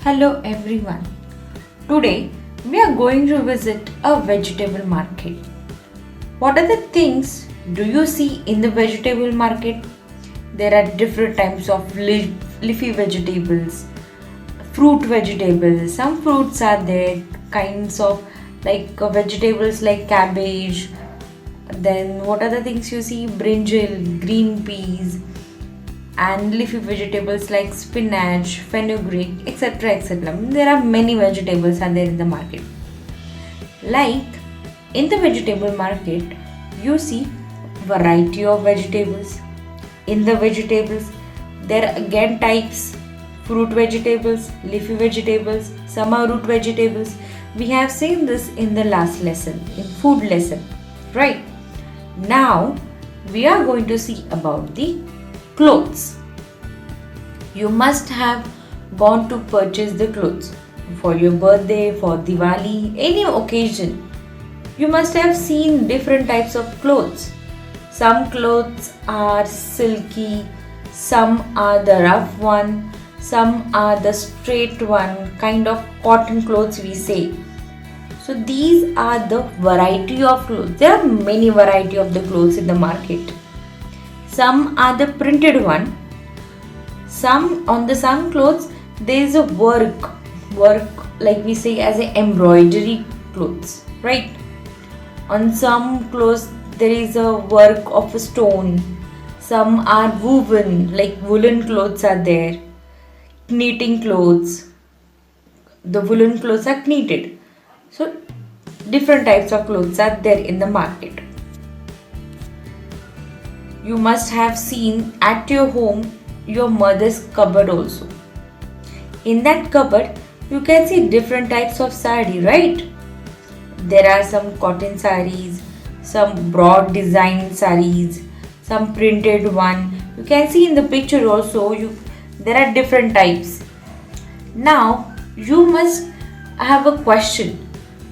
Hello everyone. Today we are going to visit a vegetable market. What are the things do you see in the vegetable market? There are different types of leafy vegetables, fruit vegetables. Some fruits are there, kinds of vegetables like cabbage. Then what are the things you see? Brinjal, green peas, and leafy vegetables like spinach, fenugreek, etc. etc. There are many vegetables are there in the market. Like in the vegetable market, you see variety of vegetables. In the vegetables, there are again types: fruit vegetables, leafy vegetables, some are root vegetables. We have seen this in the last lesson, in food lesson, right? Now we are going to see about the clothes. You must have gone to purchase the clothes for your birthday, for Diwali, any occasion. You must have seen different types of clothes. Some clothes are silky, some are the rough one, some are the straight one, kind of cotton clothes we say. So these are the variety of clothes. There are many variety of the clothes in the market. Some are the printed one. Some clothes there is a work like we say as a embroidery clothes, right? On some clothes there is a work of a stone. Some are woven, like woolen clothes are there. Knitting clothes. The woolen clothes are knitted. So different types of clothes are there in the market. You must have seen at your home your mother's cupboard also. In that cupboard you can see different types of sari, right? There are some cotton saris, some broad design saris, some printed one. You can see in the picture also there are different types. Now you must have a question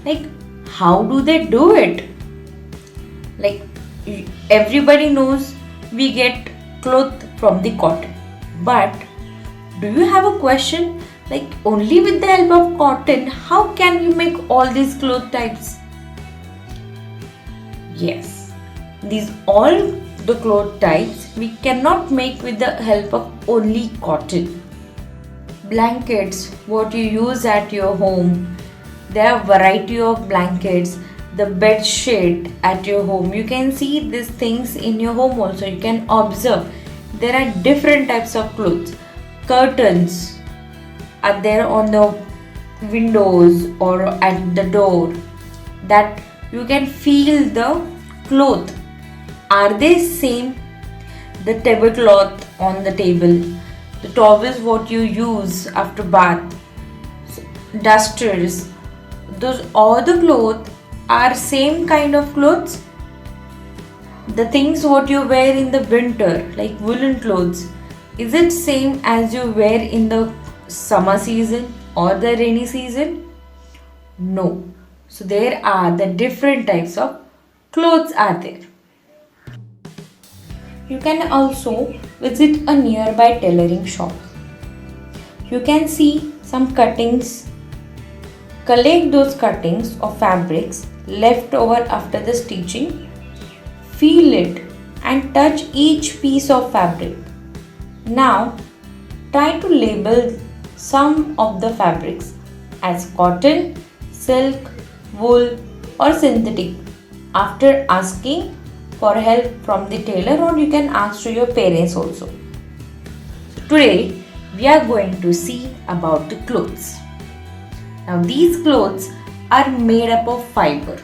like, how do they do it? Like everybody knows we get cloth from the cotton, but do you have a question like, only with the help of cotton how can you make all these cloth types? Yes, these all the cloth types we cannot make with the help of only cotton. Blankets, what you use at your home, there are variety of blankets. The bed sheet at your home, you can see these things in your home also. You can observe there are different types of clothes. Curtains are there on the windows or at the door, that you can feel the cloth. Are they same? The tablecloth on the table, the towels what you use after bath, dusters, those all the clothes are same kind of clothes. The things what you wear in the winter like woolen clothes, is it same as you wear in the summer season or the rainy season? No. So there are the different types of clothes are there. You can also visit a nearby tailoring shop. You can see some cuttings. Collect those cuttings of fabrics left over after the stitching. Feel it and touch each piece of fabric. Now try to label some of the fabrics as cotton, silk, wool or synthetic after asking for help from the tailor, or you can ask to your parents also. Today we are going to see about the clothes. Now these clothes are made up of fiber.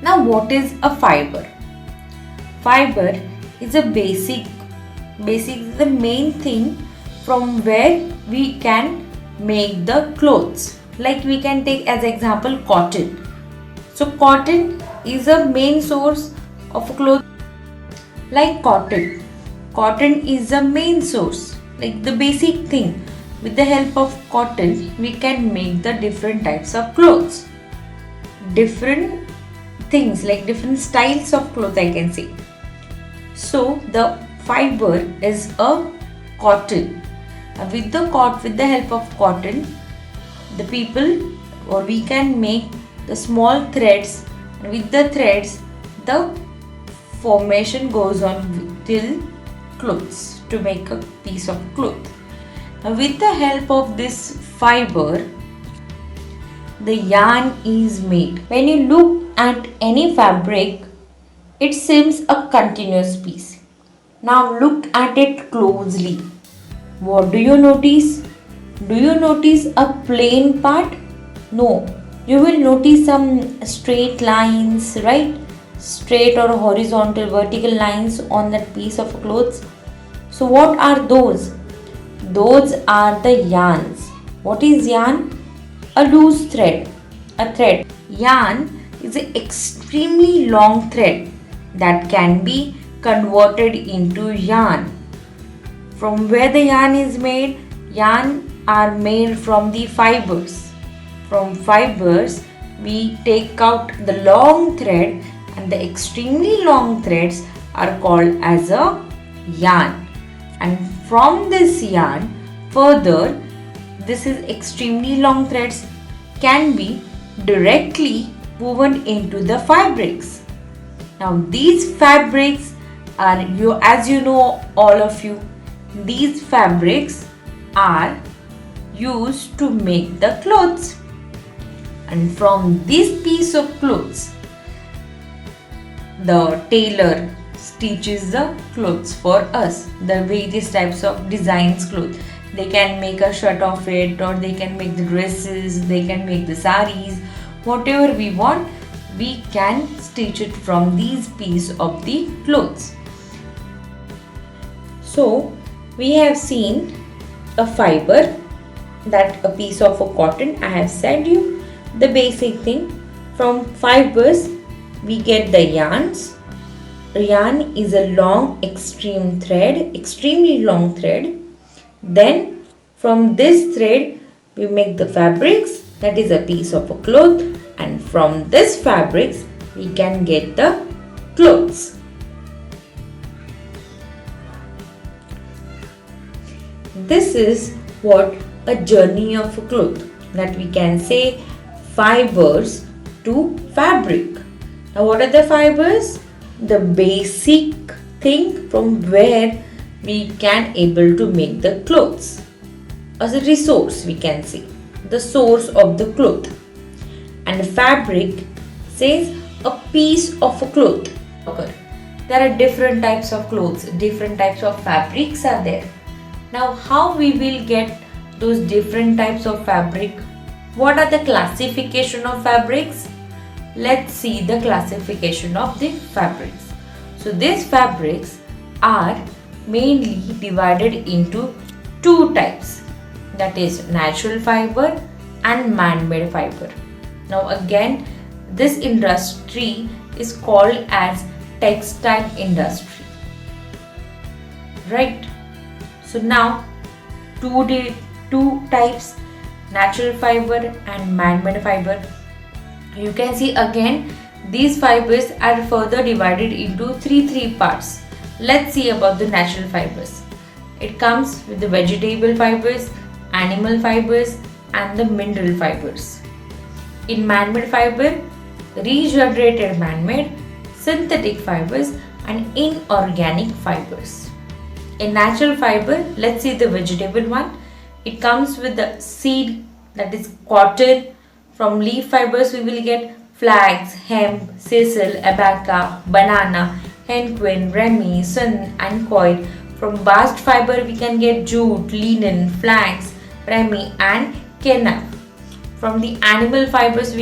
Now what is a fiber? Fiber is a basic the main thing from where we can make the clothes. Like we can take as example cotton. So cotton is a main source of cloth. Like cotton is a main source, like the basic thing. With the help of cotton we can make the different types of clothes, different things like different styles of clothes I can say. So the fiber is a cotton. With the help of cotton, the people or we can make the small threads, and with the threads the formation goes on till clothes to make a piece of cloth. Now with the help of this fiber, the yarn is made. When you look at any fabric, it seems a continuous piece. Now look at it closely. What do you notice? Do you notice a plain part? No. You will notice some straight lines, right? Straight or horizontal, vertical lines on that piece of clothes. So what are those? Those are the yarns. What is yarn? A loose thread. A thread. Yarn is an extremely long thread that can be converted into yarn. From where the yarn is made? Yarn are made from the fibers. From fibers, we take out the long thread, and the extremely long threads are called as a yarn. And from this yarn, further, this is extremely long threads can be directly woven into the fabrics. Now these fabrics are, as you know, all of you, these fabrics are used to make the clothes. And from this piece of clothes, the tailor stitches the clothes for us, the various types of designs clothes. They can make a shirt of it, or they can make the dresses, they can make the saris, whatever we want, we can stitch it from these piece of the clothes. So we have seen a fiber, that a piece of a cotton. I have said you the basic thing. From fibers we get the yarns. Yarn is a long extremely long thread. Then from this thread we make the fabrics, that is a piece of a cloth, and from this fabrics we can get the clothes. This is what a journey of a cloth, that we can say fibers to fabric. Now what are the fibers? The basic thing from where we can able to make the clothes. As a resource, we can say the source of the cloth. And fabric says a piece of a cloth. There are different types of clothes, different types of fabrics are there. Now how we will get those different types of fabric? What are the classification of fabrics? Let's see the classification of the fabrics. So these fabrics are mainly divided into two types, that is natural fiber and man-made fiber. Now again, this industry is called as textile industry, right? So now two types, natural fiber and man-made fiber. You can see again these fibers are further divided into three parts. Let's see about the natural fibers. It comes with the vegetable fibers, animal fibers and the mineral fibers. In man-made fiber, regenerated man-made, synthetic fibers and inorganic fibers. In natural fiber, let's see the vegetable one. It comes with the seed, that is cotton. From leaf fibers we will get flax, hemp, sisal, abaca, banana, henquin, remi, sun and coir. From bast fiber we can get jute, linen, flax, remi and kenna. From the animal fibers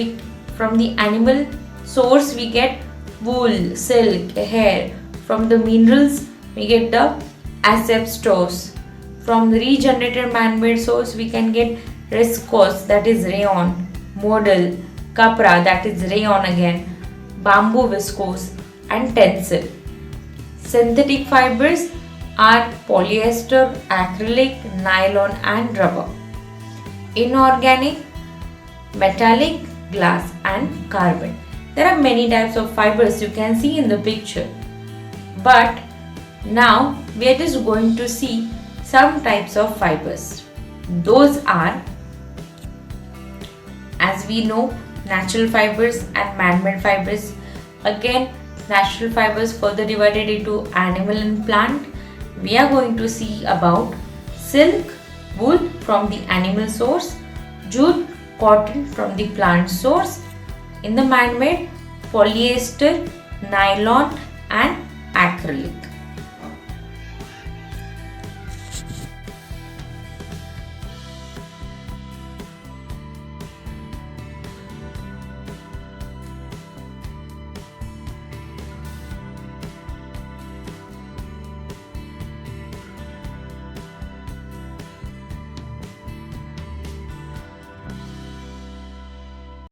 from the animal source we get wool, silk, hair. From the minerals we get the asbestos. From the regenerated man-made source we can get viscose, that is rayon, modal, capra, that is rayon again, bamboo viscose and tencel. Synthetic fibers are polyester, acrylic, nylon and rubber. Inorganic, metallic, glass and carbon. There are many types of fibers you can see in the picture. But now we are just going to see some types of fibers. Those are, as we know, natural fibers and man-made fibers. Again, natural fibers further divided into animal and plant. We are going to see about silk, wool from the animal source, jute, cotton from the plant source. In the man-made, polyester, nylon and acrylic.